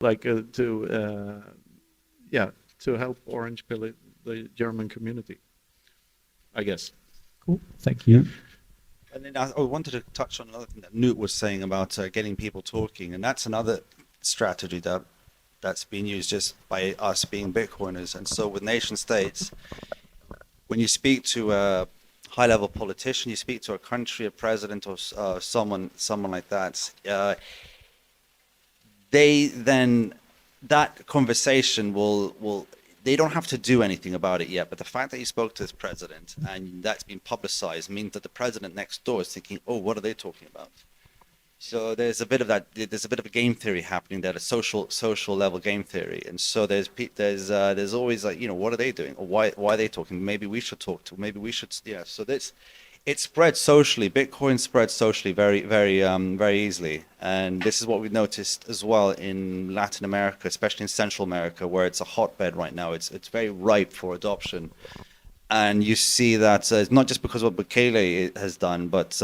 like to help Orange Pill, the German community, I guess. Cool, thank you. And then I wanted to touch on another thing that Knut was saying about getting people talking, and that's another strategy that's been used just by us being Bitcoiners. And so with nation states, when you speak to a high-level politician, you speak to a country, a president, or someone like that, they then, that conversation will they don't have to do anything about it yet, but the fact that you spoke to this president and that's been publicized means that the president next door is thinking, oh, what are they talking about? So there's a bit of that. There's a bit of a game theory happening there, a social level game theory, and so there's always like, you know, what are they doing, or why are they talking? Maybe we should talk to. Maybe we should. Yeah. So it spreads socially. Bitcoin spreads socially very easily, and this is what we've noticed as well in Latin America, especially in Central America, where it's a hotbed right now. It's very ripe for adoption, and you see that it's not just because of what Bukele has done, but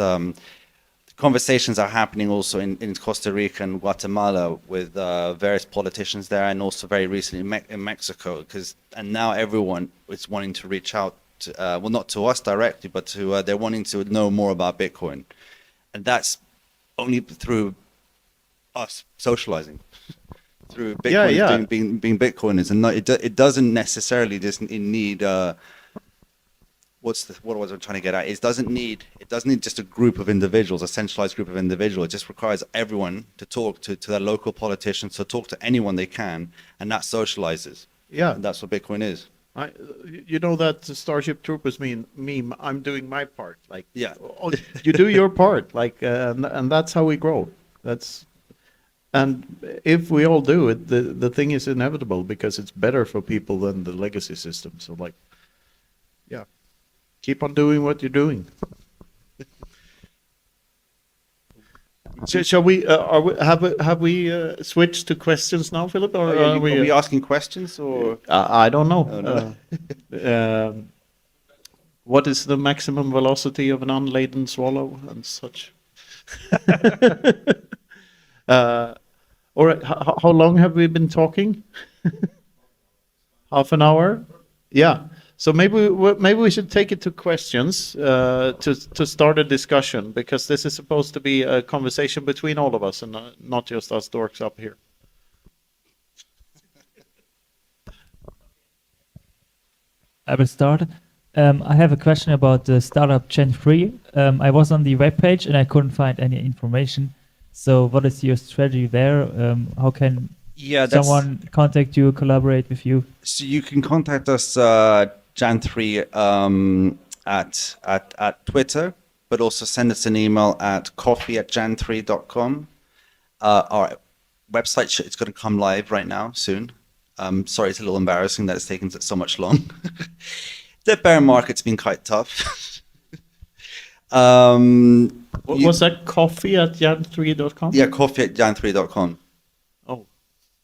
conversations are happening also in Costa Rica and Guatemala with various politicians there, and also very recently in Mexico, and now everyone is wanting to reach out to, well, not to us directly, but to they're wanting to know more about Bitcoin, and that's only through us socializing through Bitcoin being Bitcoiners, and not, it doesn't necessarily just need what was I trying to get at? It doesn't need just a group of individuals, a centralized group of individuals. It just requires everyone to talk to their local politicians, to talk to anyone they can, and that socializes. Yeah, And that's what Bitcoin is. You know that Starship Troopers meme. I'm doing my part. Like, Yeah. oh, you do your part. Like, and that's how we grow. And if we all do it, the thing is inevitable because it's better for people than the legacy system. So, like, yeah. Keep on doing what you're doing. Shall we? Have we switched to questions now, Philip? Or Are we asking questions or? I don't know. Oh, no. What is the maximum velocity of an unladen swallow and such? All right. How long have we been talking? Half an hour. Yeah. So maybe we should take it to questions to start a discussion, because this is supposed to be a conversation between all of us and not just us dorks up here. I will start. I have a question about the startup Gen 3. I was on the webpage and I couldn't find any information. So what is your strategy there? How can someone contact you, collaborate with you? So you can contact us Jan3 at Twitter, but also send us an email at coffee@jan3.com. Our website, it's going to come live right now soon. Sorry, it's a little embarrassing that it's taken so much long. The bear market's been quite tough. Was that coffee@jan3.com? Yeah, coffee@jan3.com. Oh,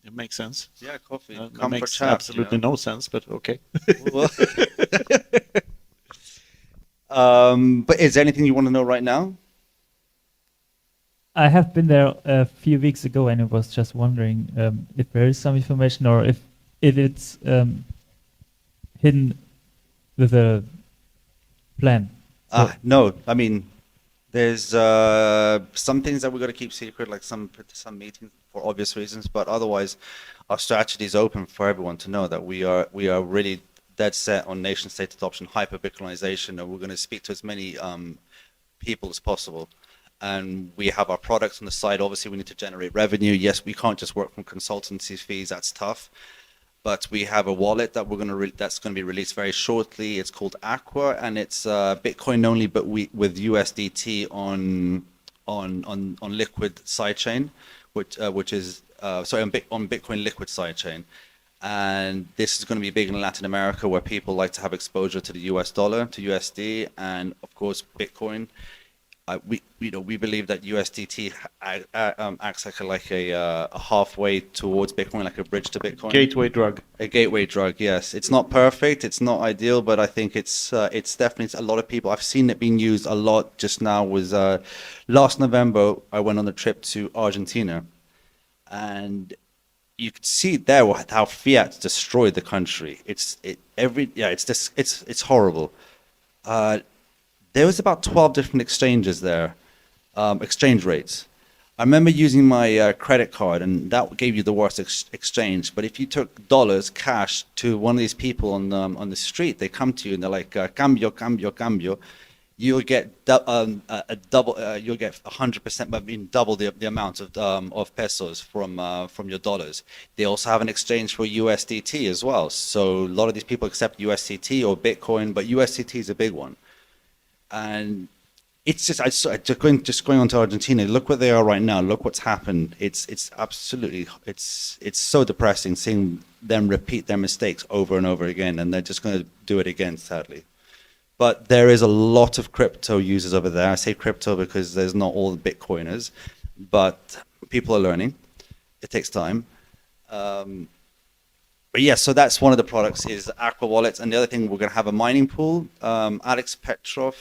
it makes sense. Yeah, coffee. That makes absolutely no sense, but okay. Well, but is there anything you want to know right now? I have been there a few weeks ago and I was just wondering if there is some information or if it's hidden with a plan. So No, I mean, there's some things that we're going to keep secret, like some meetings for obvious reasons, but otherwise our strategy is open for everyone to know that we are really dead set on nation state adoption, hyper-Bitcoinization, and we're going to speak to as many people as possible. And we have our products on the side. Obviously, we need to generate revenue. Yes, we can't just work from consultancy fees. That's tough. But we have a wallet that that's going to be released very shortly. It's called Aqua, and it's Bitcoin only, but with USDT on Liquid sidechain, which is on Bitcoin Liquid sidechain. And this is going to be big in Latin America, where people like to have exposure to the US dollar, to USD, and of course Bitcoin. We believe that USDT acts like a halfway towards Bitcoin, like a bridge to Bitcoin. Gateway drug. A gateway drug, yes. It's not perfect, it's not ideal, but I think it's definitely a lot of people. I've seen it being used a lot. Just now was last November, I went on a trip to Argentina, and you could see there how fiat destroyed the country. It's horrible. There was about 12 different exchanges there, exchange rates. I remember using my credit card, and that gave you the worst exchange. But if you took dollars cash to one of these people on the street, they come to you and they're like, cambio, cambio, cambio. You'll get a double. You'll get 100%, I mean double the amount of pesos from your dollars. They also have an exchange for USDT as well. So a lot of these people accept USDT or Bitcoin, but USDT is a big one. And it's just going on to Argentina. Look where they are right now. Look what's happened. It's absolutely it's so depressing seeing them repeat their mistakes over and over again, and they're just going to do it again, sadly. But there is a lot of crypto users over there. I say crypto because there's not all the Bitcoiners, but people are learning. It takes time. But yeah, so that's one of the products is Aqua Wallets. And the other thing, we're going to have a mining pool. Alex Petrov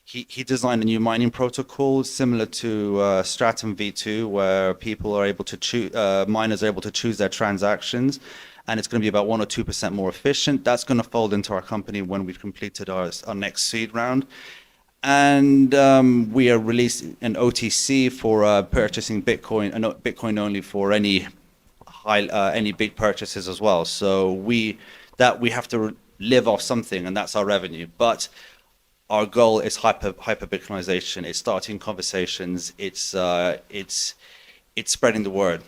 he designed a new mining protocol similar to Stratum V2, where people are able to choose, miners are able to choose their transactions. And it's going to be about 1 or 2% more efficient. That's going to fold into our company when we've completed our next seed round. And we are releasing an OTC for purchasing Bitcoin, Bitcoin only for any big purchases as well. So we have to live off something, and that's our revenue. But our goal is hyper Bitcoinization. It's starting conversations. It's spreading the word.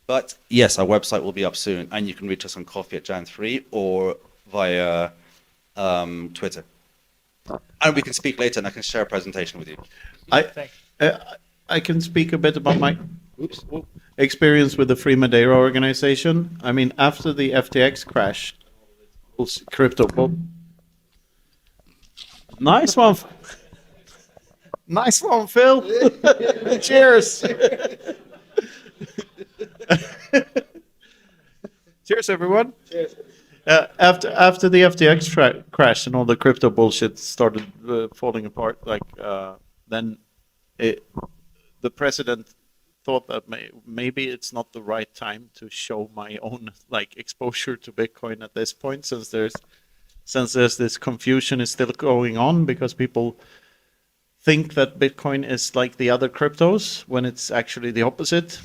But yes, our website will be up soon, and you can reach us on Coffee at Jan 3 or via Twitter. And we can speak later, and I can share a presentation with you. I can speak a bit about my experience with the Free Madeira organization. I mean, after the FTX crash, crypto. Nice one. Nice one, Phil. Cheers. Cheers, everyone. Cheers. After the FTX crash and all the crypto bullshit started falling apart, then the president thought that maybe it's not the right time to show my own exposure to Bitcoin at this point, since there's this confusion is still going on because people think that Bitcoin is like the other cryptos when it's actually the opposite.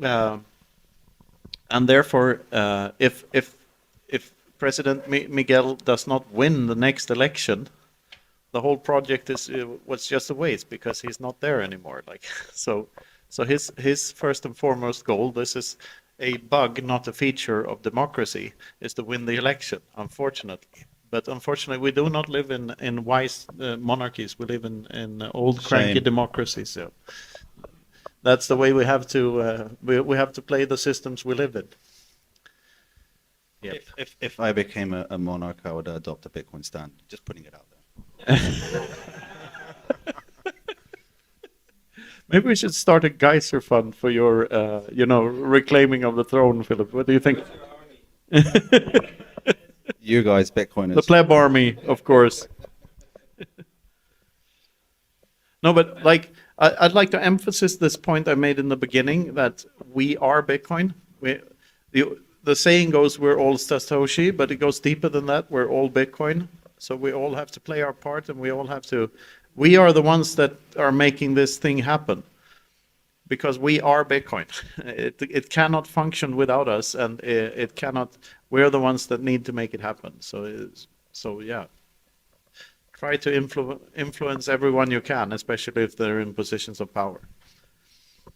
And therefore, if President Miguel does not win the next election, the whole project was just a waste because he's not there anymore. So his first and foremost goal, this is a bug, not a feature of democracy, is to win the election. Unfortunately, but unfortunately, we do not live in wise monarchies. We live in old cranky democracies. So that's the way we have to we have to play the systems we live in. Yep. If I became a monarch, I would adopt a Bitcoin stand. Just putting it out there. Maybe we should start a geyser fund for your, reclaiming of the throne, Philip. What do you think? You guys, Bitcoiners. The pleb army, of course. No, but I'd like to emphasize this point I made in the beginning, that we are Bitcoin. The saying goes, we're all Satoshi, but it goes deeper than that. We're all Bitcoin. So we all have to play our part, and we are the ones that are making this thing happen, because we are Bitcoin. It cannot function without us, and it cannot, we're the ones that need to make it happen. So yeah. Try to influence everyone you can, especially if they're in positions of power.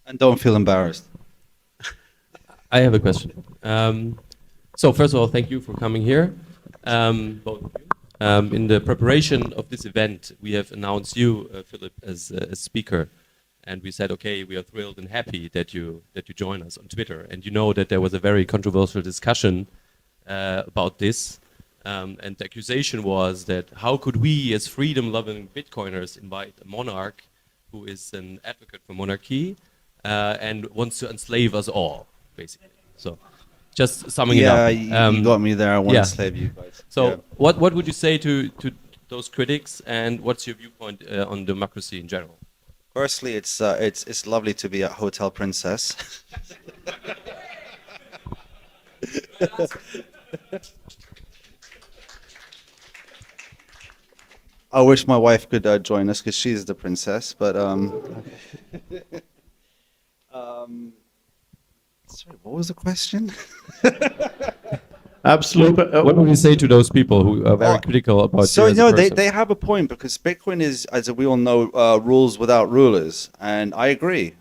And don't feel embarrassed. I have a question. So first of all, thank you for coming here, both of you. In the preparation of this event, we have announced you, Filip, as a speaker, and we said, okay, we are thrilled and happy that you join us on Twitter. And you know that there was a very controversial discussion about this, and the accusation was that how could we, as freedom-loving Bitcoiners, invite a monarch who is an advocate for monarchy and wants to enslave us all, basically. So, just summing it up. Yeah, you got me there. I want to enslave you guys. So, what would you say to those critics, and what's your viewpoint on democracy in general? Firstly, it's lovely to be a hotel princess. I wish my wife could join us because she's the princess. But sorry, what was the question? Absolutely. What would you say to those people who are very Oh, critical about So you as a no, person? they have a point because Bitcoin is, as we all know, rules without rulers, and I agree.